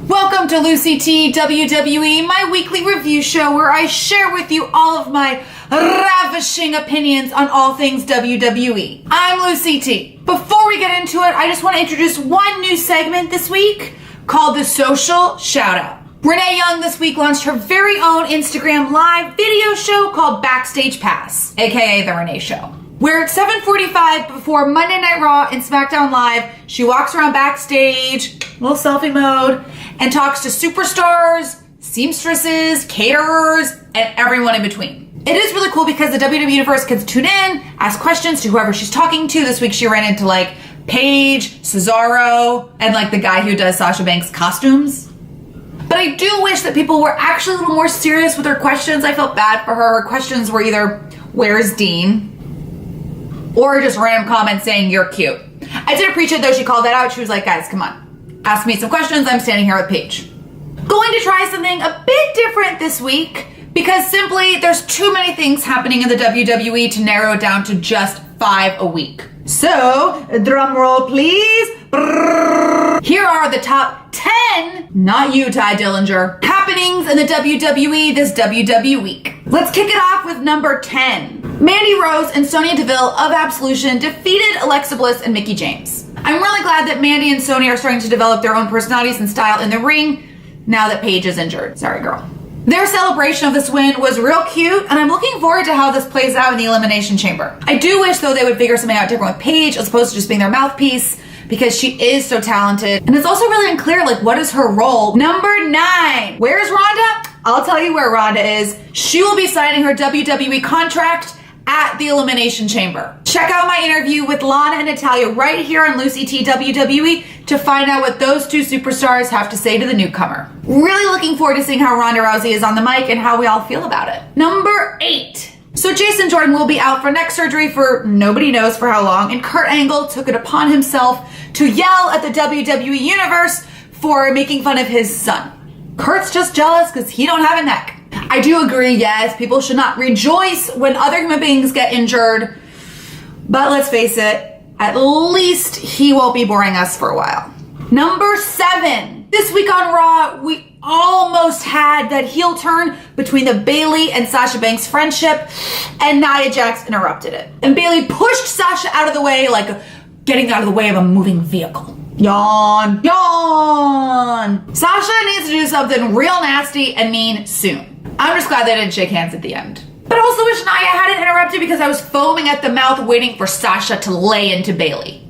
Welcome to LucyTWWE, my weekly review show where I share with you all of my ravishing opinions on all things WWE. I'm Lucy T. Before we get into it, I just want to introduce one new segment this week called the Social Shoutout. Renee Young this week launched her very own Instagram live video show called Backstage Pass, aka The Renee Show, where at 7:45 before Monday Night Raw and SmackDown Live, she walks around backstage, little selfie mode, and talks to superstars, seamstresses, caterers, and everyone in between. It is really cool because the WWE Universe can tune in, ask questions to whoever she's talking to. This week she ran into Paige, Cesaro, and the guy who does Sasha Banks' costumes. But I do wish that people were actually a little more serious with their questions. I felt bad for her. Her questions were either, where's Dean? Or just random comments saying, you're cute. I did appreciate though she called that out. She was like, guys, come on. Ask me some questions. I'm standing here with Paige. Going to try something a bit different this week because simply there's too many things happening in the WWE to narrow it down to just 5 a week. So, drum roll please. Here are the top 10, not you, Ty Dillinger, happenings in the WWE this WWE week. Let's kick it off with number 10. Mandy Rose and Sonya Deville of Absolution defeated Alexa Bliss and Mickie James. I'm really glad that Mandy and Sonya are starting to develop their own personalities and style in the ring now that Paige is injured. Sorry, girl. Their celebration of this win was real cute, and I'm looking forward to how this plays out in the Elimination Chamber. I do wish, though, they would figure something out different with Paige as opposed to just being their mouthpiece, because she is so talented. And it's also really unclear, what is her role? Number 9. Where's Rhonda? I'll tell you where Rhonda is. She will be signing her WWE contract at the Elimination Chamber. Check out my interview with Lana and Natalya right here on LucyTWWE to find out what those two superstars have to say to the newcomer. Really looking forward to seeing how Ronda Rousey is on the mic and how we all feel about it. Number 8. So Jason Jordan will be out for neck surgery for nobody knows for how long, and Kurt Angle took it upon himself to yell at the WWE Universe for making fun of his son. Kurt's just jealous because he don't have a neck. I do agree, yes, people should not rejoice when other human beings get injured, but let's face it, at least he won't be boring us for a while. Number 7. This week on Raw, we almost had that heel turn between the Bayley and Sasha Banks friendship, and Nia Jax interrupted it. And Bayley pushed Sasha out of the way, getting out of the way of a moving vehicle. Yawn. Yawn. Sasha needs to do something real nasty and mean soon. I'm just glad they didn't shake hands at the end. But I also wish Nia hadn't interrupted because I was foaming at the mouth waiting for Sasha to lay into Bayley.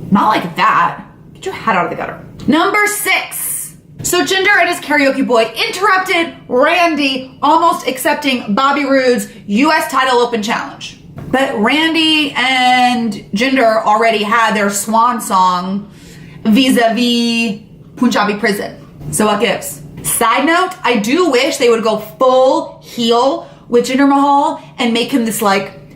Not like that. Get your head out of the gutter. Number 6. So Jinder and his karaoke boy interrupted Randy almost accepting Bobby Roode's US title open challenge. But Randy and Jinder already had their swan song vis-a-vis Punjabi prison. So what gives? Side note, I do wish they would go full heel with Jinder Mahal and make him this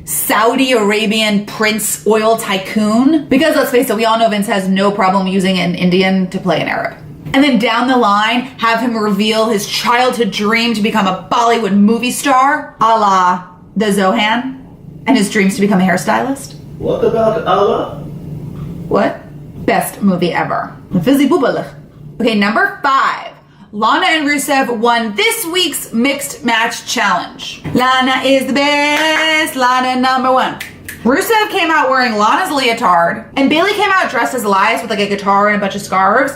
Saudi Arabian prince oil tycoon. Because let's face it, we all know Vince has no problem using an Indian to play an Arab. And then down the line, have him reveal his childhood dream to become a Bollywood movie star, a la the Zohan, and his dreams to become a hairstylist. What about Allah? What? Best movie ever. Okay, number 5. Lana and Rusev won this week's Mixed Match Challenge. Lana is the best, Lana number 1. Rusev came out wearing Lana's leotard, and Bayley came out dressed as Elias with a guitar and a bunch of scarves.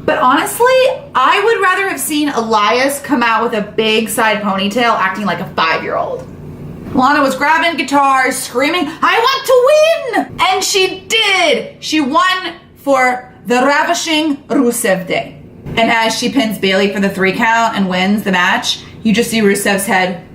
But honestly, I would rather have seen Elias come out with a big side ponytail acting like a 5-year-old. Lana was grabbing guitars, screaming, I want to win! And she did! She won for the ravishing Rusev Day. And as she pins Bayley for the 3 count and wins the match, you just see Rusev's head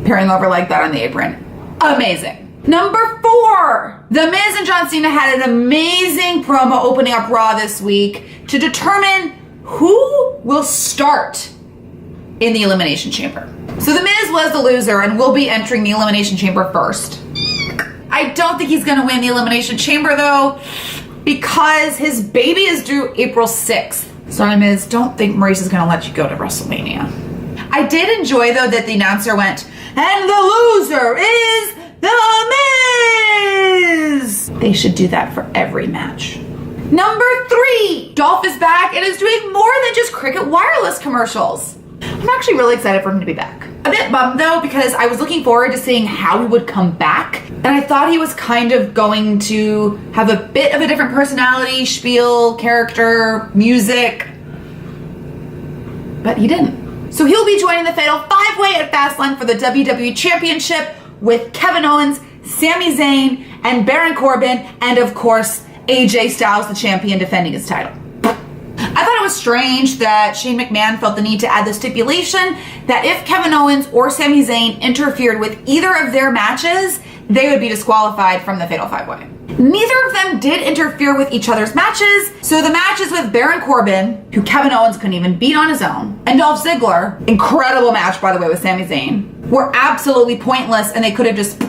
peering over like that on the apron. Amazing. Number 4. The Miz and John Cena had an amazing promo opening up Raw this week to determine who will start in the Elimination Chamber. So The Miz was the loser and will be entering the Elimination Chamber first. I don't think he's going to win the Elimination Chamber though, because his baby is due April 6th. Sorry, Miz, don't think Maurice is going to let you go to WrestleMania. I did enjoy, though, that the announcer went, and the loser is The They should do that for every match. Number 3, Dolph is back and is doing more than just Cricket Wireless commercials. I'm actually really excited for him to be back. A bit bummed though, because I was looking forward to seeing how he would come back, and I thought he was kind of going to have a bit of a different personality, spiel, character, music, but he didn't. So he'll be joining the Fatal 5-Way at Fastlane for the WWE Championship with Kevin Owens, Sami Zayn, and Baron Corbin, and of course, AJ Styles, the champion, defending his title. I thought it was strange that Shane McMahon felt the need to add the stipulation that if Kevin Owens or Sami Zayn interfered with either of their matches, they would be disqualified from the Fatal 5-Way. Neither of them did interfere with each other's matches, so the matches with Baron Corbin, who Kevin Owens couldn't even beat on his own, and Dolph Ziggler, incredible match by the way with Sami Zayn, were absolutely pointless, and they could have just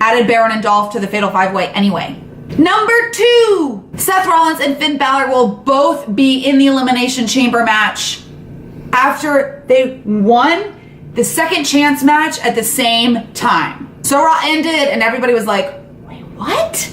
added Baron and Dolph to the Fatal 5-Way anyway. Number 2, Seth Rollins and Finn Balor will both be in the Elimination Chamber match after they won the second chance match at the same time. So Raw ended and everybody was like, wait, what?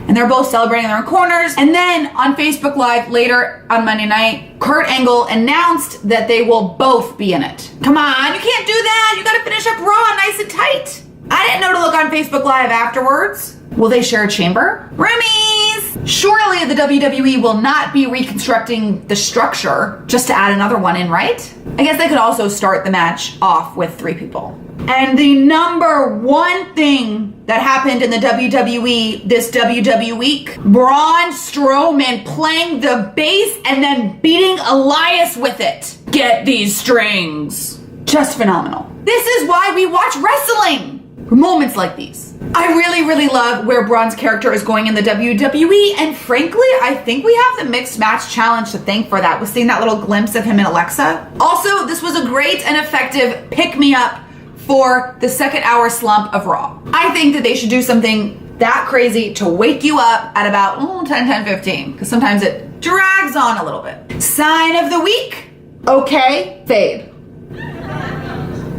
And they're both celebrating in their own corners. And then on Facebook Live later on Monday night, Kurt Angle announced that they will both be in it. Come on, you can't do that. You gotta finish up Raw nice and tight. I didn't know to look on Facebook Live afterwards. Will they share a chamber? Roomies! Surely the WWE will not be reconstructing the structure just to add another one in, right? I guess they could also start the match off with 3 people. And the number 1 thing that happened in the WWE this WWE week, Braun Strowman playing the bass and then beating Elias with it. Get these strings. Just phenomenal. This is why we watch wrestling. For moments like these. I really, really love where Braun's character is going in the WWE, and frankly, I think we have the Mixed Match Challenge to thank for that. We're seeing that little glimpse of him and Alexa. Also, this was a great and effective pick-me-up for the second hour slump of Raw. I think that they should do something that crazy to wake you up at about 10:15, because sometimes it drags on a little bit. Sign of the week? Okay, fade.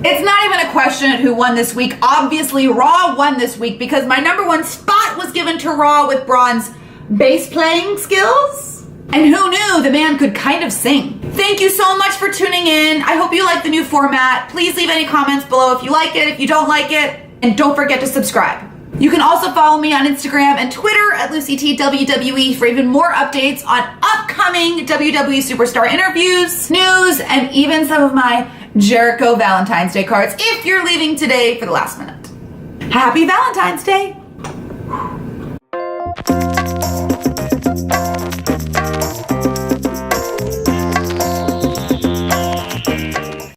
It's not even a question of who won this week. Obviously, Raw won this week because my number 1 spot was given to Raw with Braun's bass playing skills. And who knew the man could kind of sing. Thank you so much for tuning in. I hope you like the new format. Please leave any comments below if you like it, if you don't like it, and don't forget to subscribe. You can also follow me on Instagram and Twitter at LucyTWWE for even more updates on upcoming WWE superstar interviews, news, and even some of my Jericho Valentine's Day cards if you're leaving today for the last minute. Happy Valentine's Day!